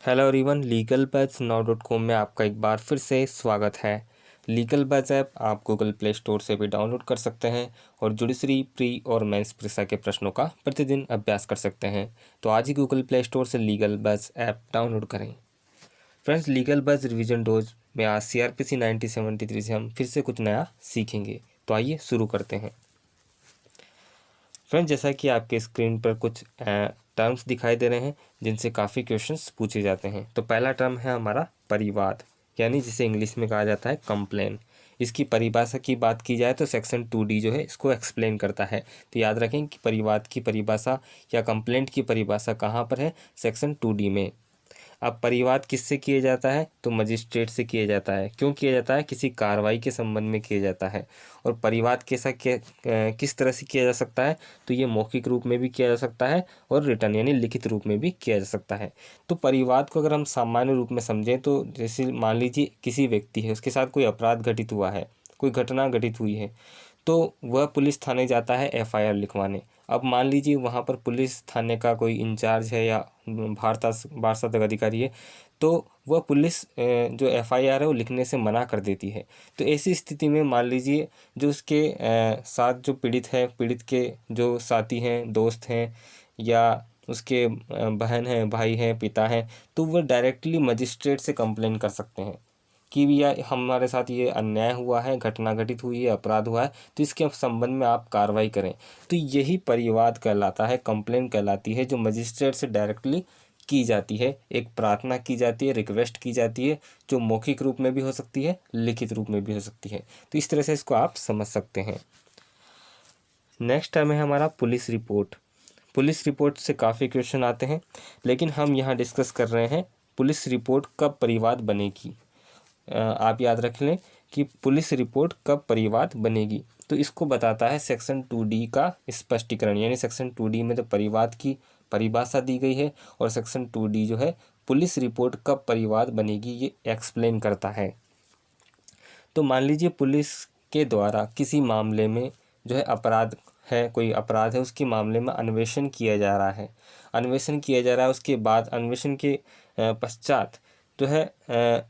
Hello everyone, legal buzz now.com में आपका एक बार फिर से स्वागत है। लीगल बज़ ऐप आप गूगल प्ले स्टोर से भी डाउनलोड कर सकते हैं और जुडिशरी प्री और मेंस परीक्षा के प्रश्नों का प्रतिदिन अभ्यास कर सकते हैं। तो आज ही गूगल प्ले स्टोर से लीगल बज़ ऐप डाउनलोड करें। Friends, legal buzz revision dose में आज CRPC 1973 से हम फिर से कुछ नया सीखेंगे। तो आइए शुरू करते हैं। फ्रेंड्स, जैसा कि आपके स्क्रीन पर कुछ टर्म्स दिखाई दे रहे हैं जिनसे काफ़ी क्वेश्चंस पूछे जाते हैं। तो पहला टर्म है हमारा परिवाद, यानी जिसे इंग्लिश में कहा जाता है कंप्लेन। इसकी परिभाषा की बात की जाए तो सेक्शन 2D जो है इसको एक्सप्लेन करता है। तो याद रखें कि परिवाद की परिभाषा या कंप्लेंट की परिभाषा कहाँ पर है? सेक्शन 2D में। अब परिवाद किससे किया जाता है? तो मजिस्ट्रेट से किया जाता है। क्यों किया जाता है? किसी कार्रवाई के संबंध में किया जाता है। और परिवाद कैसा किस तरह से किया जा सकता है? तो ये मौखिक रूप में भी किया जा सकता है और रिटर्न यानी लिखित रूप में भी किया जा सकता है। तो परिवाद को अगर हम सामान्य रूप में समझें तो जैसे मान लीजिए किसी व्यक्ति है, उसके साथ कोई अपराध घटित हुआ है, कोई घटना घटित हुई है, तो वह पुलिस थाने जाता है FIR लिखवाने। अब मान लीजिए वहाँ पर पुलिस थाने का कोई इंचार्ज है या वार्षिक अधिकारी है, तो वह पुलिस जो FIR है वो लिखने से मना कर देती है। तो ऐसी स्थिति में मान लीजिए जो उसके साथ जो पीड़ित है, पीड़ित के जो साथी हैं, दोस्त हैं या उसके बहन हैं, भाई हैं, पिता हैं, तो वह डायरेक्टली मजिस्ट्रेट से कंप्लेन कर सकते हैं कि भैया हमारे साथ ये अन्याय हुआ है, घटना घटित हुई है, अपराध हुआ है, तो इसके संबंध में आप कार्रवाई करें। तो यही परिवाद कहलाता है, कंप्लेन कहलाती है, जो मजिस्ट्रेट से डायरेक्टली की जाती है। एक प्रार्थना की जाती है, रिक्वेस्ट की जाती है, जो मौखिक रूप में भी हो सकती है, लिखित रूप में भी हो सकती है। तो इस तरह से इसको आप समझ सकते हैं। नेक्स्ट टर्म है हमारा पुलिस रिपोर्ट। पुलिस रिपोर्ट से काफ़ी क्वेश्चन आते हैं, लेकिन हम यहाँ डिस्कस कर रहे हैं पुलिस रिपोर्ट कब परिवाद बनेगी। आप याद रख लें कि पुलिस रिपोर्ट कब परिवाद बनेगी। तो इसको बताता है सेक्शन 2D का स्पष्टीकरण, यानी सेक्शन 2D में तो परिवाद की परिभाषा दी गई है और सेक्शन 2D जो है पुलिस रिपोर्ट कब परिवाद बनेगी ये एक्सप्लेन करता है। तो मान लीजिए पुलिस के द्वारा किसी मामले में जो है अपराध है, कोई अपराध है, उसके मामले में अन्वेषण किया जा रहा है। अन्वेषण किया जा रहा है, उसके बाद अन्वेषण के पश्चात जो है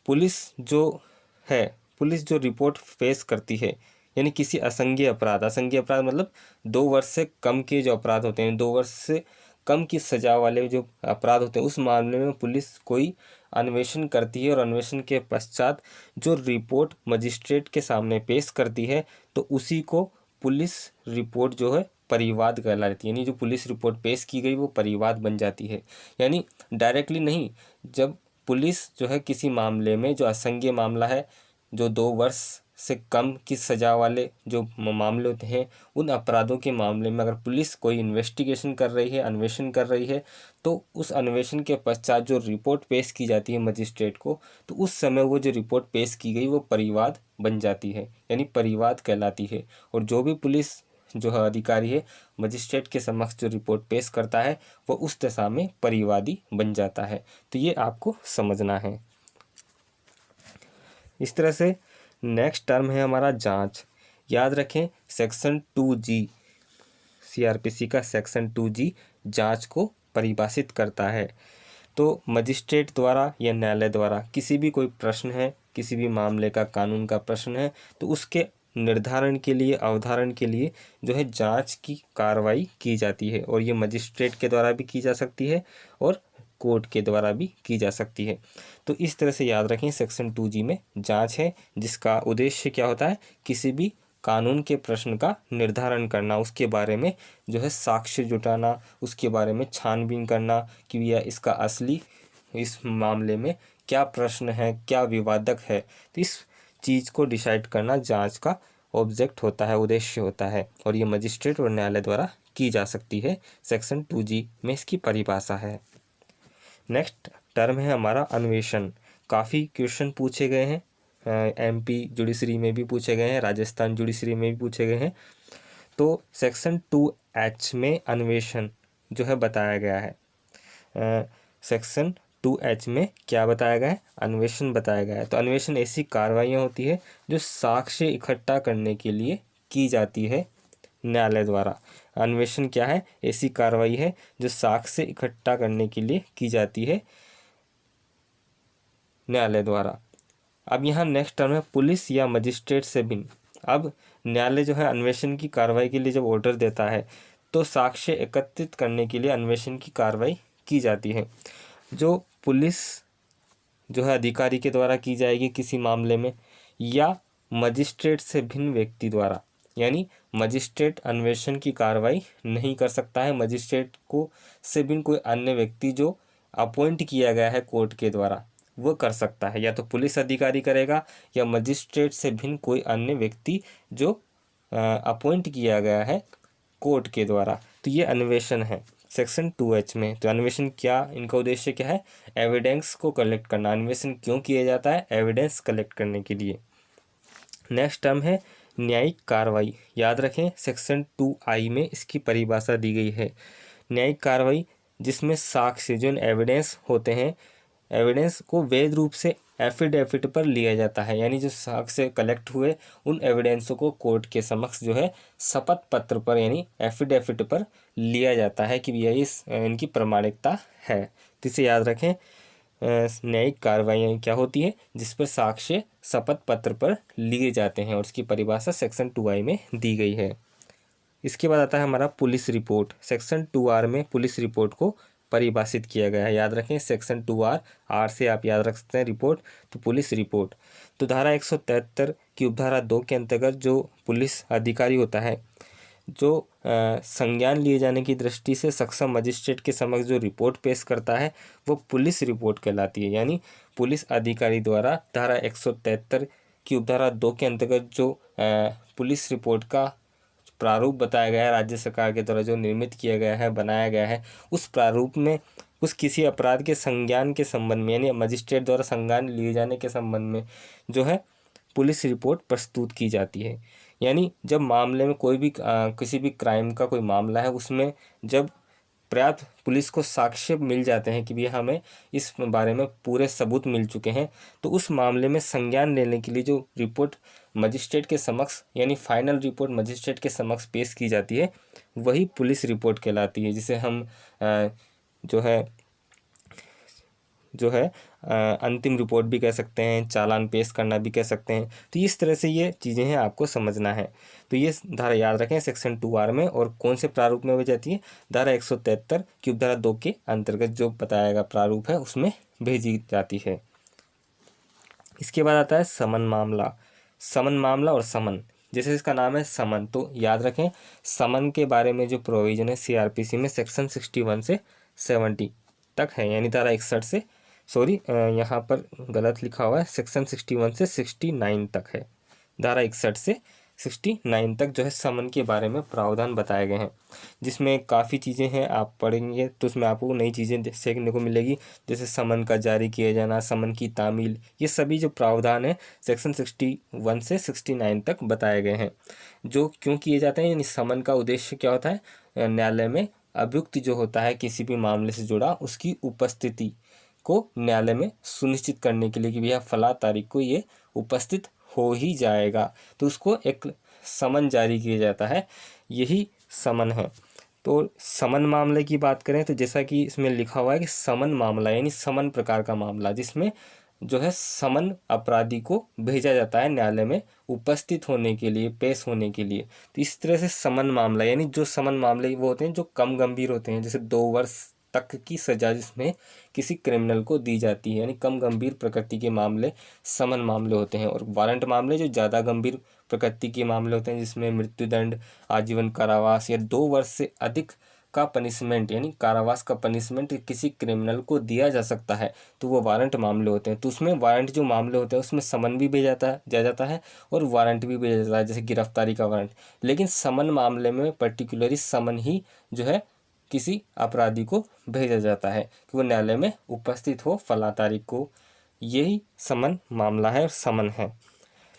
पुलिस जो है, पुलिस जो रिपोर्ट पेश करती है, यानी किसी असंज्ञेय अपराध मतलब 2 वर्ष से कम के जो अपराध होते हैं, 2 वर्ष से कम की सजा वाले जो अपराध होते हैं, उस मामले में पुलिस कोई अन्वेषण करती है और अन्वेषण के पश्चात जो रिपोर्ट मजिस्ट्रेट के सामने पेश करती है, तो उसी को पुलिस रिपोर्ट जो है परिवाद कहलाती है। यानी जो पुलिस रिपोर्ट पेश की गई वो परिवाद बन जाती है। यानी डायरेक्टली नहीं, जब पुलिस जो है किसी मामले में जो असंज्ञेय मामला है, जो 2 वर्ष से कम की सजा वाले जो मामले होते हैं, उन अपराधों के मामले में अगर पुलिस कोई इन्वेस्टिगेशन कर रही है, अन्वेषण कर रही है, तो उस अन्वेषण के पश्चात जो रिपोर्ट पेश की जाती है मजिस्ट्रेट को, तो उस समय वो जो रिपोर्ट पेश की गई वो परिवाद बन जाती है, यानी परिवाद कहलाती है। और जो भी पुलिस जो है अधिकारी है, मजिस्ट्रेट के समक्ष जो रिपोर्ट पेश करता है वो उस दशा में परिवादी बन जाता है। तो ये आपको समझना है। इस तरह से नेक्स्ट टर्म है हमारा जांच। याद रखें सेक्शन 2G, CRPC का सेक्शन 2G जांच को परिभाषित करता है। तो मजिस्ट्रेट द्वारा या न्यायालय द्वारा किसी भी कोई प्रश्न है, किसी भी मामले का कानून का प्रश्न है, तो उसके निर्धारण के लिए, अवधारण के लिए जो है जांच की कार्रवाई की जाती है। और ये मजिस्ट्रेट के द्वारा भी की जा सकती है और कोर्ट के द्वारा भी की जा सकती है। तो इस तरह से याद रखें सेक्शन 2G में जांच है, जिसका उद्देश्य क्या होता है? किसी भी कानून के प्रश्न का निर्धारण करना, उसके बारे में जो है साक्ष्य जुटाना, उसके बारे में छानबीन करना कि यह इसका असली इस मामले में क्या प्रश्न है, क्या विवादक है। तो इस चीज़ को डिसाइड करना जांच का ऑब्जेक्ट होता है, उद्देश्य होता है, और ये मजिस्ट्रेट और न्यायालय द्वारा की जा सकती है। सेक्शन 2G में इसकी परिभाषा है। नेक्स्ट टर्म है हमारा अन्वेषण। काफ़ी क्वेश्चन पूछे गए हैं, MP जुडिशरी में भी पूछे गए हैं, राजस्थान जुडिशरी में भी पूछे गए हैं। तो सेक्शन 2H में अन्वेषण जो है बताया गया है। सेक्शन 2H में क्या बताया गया है? अन्वेषण बताया गया है। तो अन्वेषण ऐसी कार्रवाइयाँ होती है जो साक्ष्य इकट्ठा करने के लिए की जाती है न्यायालय द्वारा। अन्वेषण क्या है? ऐसी कार्रवाई है जो साक्ष्य इकट्ठा करने के लिए की जाती है न्यायालय द्वारा। अब यहाँ नेक्स्ट टर्म है पुलिस या मजिस्ट्रेट से भिन्न। अब न्यायालय जो है अन्वेषण की कार्रवाई के लिए जब ऑर्डर देता है तो साक्ष्य एकत्रित करने के लिए अन्वेषण की कार्रवाई की जाती है। जो पुलिस जो है अधिकारी के द्वारा की जाएगी किसी मामले में, या मजिस्ट्रेट से भिन्न व्यक्ति द्वारा, यानी मजिस्ट्रेट अन्वेषण की कार्रवाई नहीं कर सकता है, मजिस्ट्रेट को से भिन्न कोई अन्य व्यक्ति जो अपॉइंट किया गया है कोर्ट के द्वारा वो कर सकता है। या तो पुलिस अधिकारी करेगा या मजिस्ट्रेट से भिन्न कोई अन्य व्यक्ति जो अपॉइंट किया गया है कोर्ट के द्वारा। तो ये अन्वेषण है सेक्शन 2H में। तो अन्वेषण क्या, इनका उद्देश्य क्या है? एविडेंस को कलेक्ट करना। अन्वेषण क्यों किया जाता है? एविडेंस कलेक्ट करने के लिए। नेक्स्ट टर्म है न्यायिक कार्रवाई। याद रखें सेक्शन 2I में इसकी परिभाषा दी गई है। न्यायिक कार्रवाई जिसमें साक्ष्य जो एविडेंस होते हैं, एविडेंस को वैध रूप से एफिडेविट पर लिया जाता है, यानी जो साक्ष्य कलेक्ट हुए उन एविडेंसों को कोर्ट के समक्ष जो है शपथ पत्र पर यानी एफिडेविट पर लिया जाता है कि यह इनकी प्रामाणिकता है। तो इसे याद रखें, न्यायिक कार्रवाई क्या होती है? जिस पर साक्ष्य शपथ पत्र पर लिए जाते हैं, और उसकी परिभाषा सेक्शन 2I में दी गई है। इसके बाद आता है हमारा पुलिस रिपोर्ट। सेक्शन 2R में पुलिस रिपोर्ट को परिभाषित किया गया है। याद रखें सेक्शन 2R, आर से आप याद रख सकते हैं रिपोर्ट, तो पुलिस रिपोर्ट। तो धारा 173 की उपधारा 2 के अंतर्गत जो पुलिस अधिकारी होता है जो संज्ञान लिए जाने की दृष्टि से सक्षम मजिस्ट्रेट के समक्ष जो रिपोर्ट पेश करता है वो पुलिस रिपोर्ट कहलाती है। यानी पुलिस अधिकारी द्वारा धारा 173 की उपधारा 2 के अंतर्गत जो पुलिस रिपोर्ट का प्रारूप बताया गया है, राज्य सरकार के द्वारा जो निर्मित किया गया है, बनाया गया है, उस प्रारूप में उस किसी अपराध के संज्ञान के संबंध में यानी मजिस्ट्रेट द्वारा संज्ञान लिए जाने के संबंध में जो है पुलिस रिपोर्ट प्रस्तुत की जाती है। यानी जब मामले में कोई भी किसी भी क्राइम का कोई मामला है, उसमें जब पर्याप्त पुलिस को साक्ष्य मिल जाते हैं कि भैया हमें इस बारे में पूरे सबूत मिल चुके हैं, तो उस मामले में संज्ञान लेने के लिए जो रिपोर्ट मजिस्ट्रेट के समक्ष यानी फाइनल रिपोर्ट मजिस्ट्रेट के समक्ष पेश की जाती है वही पुलिस रिपोर्ट कहलाती है, जिसे हम जो है अंतिम रिपोर्ट भी कह सकते हैं, चालान पेश करना भी कह सकते हैं। तो इस तरह से ये चीज़ें हैं, आपको समझना है। तो ये धारा याद रखें सेक्शन 2R में, और कौन से प्रारूप में हो जाती है? धारा 173 की उपधारा 2 के अंतर्गत जो बताया गया प्रारूप है उसमें भेजी जाती है। इसके बाद आता है समन मामला। समन मामला और समन, जैसे इसका नाम है समन, तो याद रखें समन के बारे में जो प्रोविजन है CRPC में सेक्शन 61 से 70 तक है, यानी धारा 61 से यहाँ पर गलत लिखा हुआ है, सेक्शन 61 से 69 तक है। धारा 61 से 69 तक जो है समन के बारे में प्रावधान बताए गए हैं, जिसमें काफ़ी चीज़ें हैं, आप पढ़ेंगे तो उसमें आपको नई चीज़ें सीखने को मिलेगी, जैसे समन का जारी किया जाना, समन की तामील, ये सभी जो प्रावधान है सेक्शन 61 से 69 तक बताए गए हैं। जो क्यों किए जाते हैं, यानी समन का उद्देश्य क्या होता है? न्यायालय में अभियुक्त जो होता है किसी भी मामले से जुड़ा, उसकी उपस्थिति को न्यायालय में सुनिश्चित करने के लिए कि भैया फला तारीख को ये उपस्थित हो ही जाएगा, तो उसको एक समन जारी किया जाता है, यही समन है। तो समन मामले की बात करें तो जैसा कि इसमें लिखा हुआ है कि समन मामला यानी समन प्रकार का मामला जिसमें जो है समन अपराधी को भेजा जाता है न्यायालय में उपस्थित होने के लिए, पेश होने के लिए। तो इस तरह से समन मामला यानी जो समन मामले वो होते हैं जो कम गंभीर होते हैं, जैसे 2 वर्ष तक की सजा जिसमें किसी क्रिमिनल को दी जाती है, यानी कम गंभीर प्रकृति के मामले समन मामले होते हैं। और वारंट मामले जो ज़्यादा गंभीर प्रकृति के मामले होते हैं, जिसमें मृत्युदंड, आजीवन कारावास या 2 वर्ष से अधिक का पनिशमेंट यानी कारावास का पनिशमेंट किसी क्रिमिनल को दिया जा सकता है, तो वो वारंट मामले होते हैं। तो उसमें वारंट जो मामले होते हैं उसमें समन भी भेजा जाता है और वारंट भी भेजा जाता है, जैसे गिरफ्तारी का वारंट। लेकिन समन मामले में पर्टिकुलरली समन ही जो है किसी अपराधी को भेजा जाता है कि वो न्यायालय में उपस्थित हो फला तारीख को, यही समन मामला है और समन है।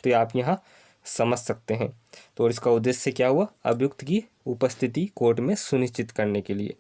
तो आप यहाँ समझ सकते हैं। तो इसका उद्देश्य क्या हुआ? अभियुक्त की उपस्थिति कोर्ट में सुनिश्चित करने के लिए।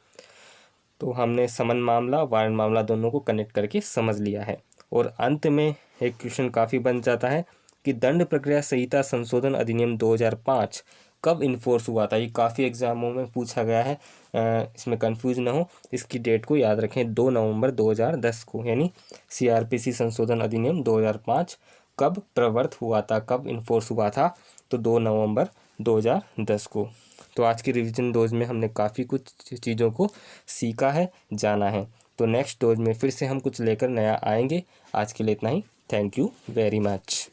तो हमने समन मामला, वारंट मामला दोनों को कनेक्ट करके समझ लिया है। और अंत में एक क्वेश्चन काफ़ी बन जाता है कि दंड प्रक्रिया संहिता संशोधन अधिनियम 2005 कब इन्फोर्स हुआ था? ये काफ़ी एग्जामों में पूछा गया है। इसमें कंफ्यूज ना हो, इसकी डेट को याद रखें, 2 नवंबर 2010 को, यानी सीआरपीसी संशोधन अधिनियम 2005 कब प्रवर्त हुआ था, कब इन्फोर्स हुआ था, तो 2 नवंबर 2010 को। तो आज की रिवीजन डोज में हमने काफ़ी कुछ चीज़ों को सीखा है, जाना है। तो नेक्स्ट डोज में फिर से हम कुछ लेकर नया आएंगे। आज के लिए इतना ही। Thank you very much.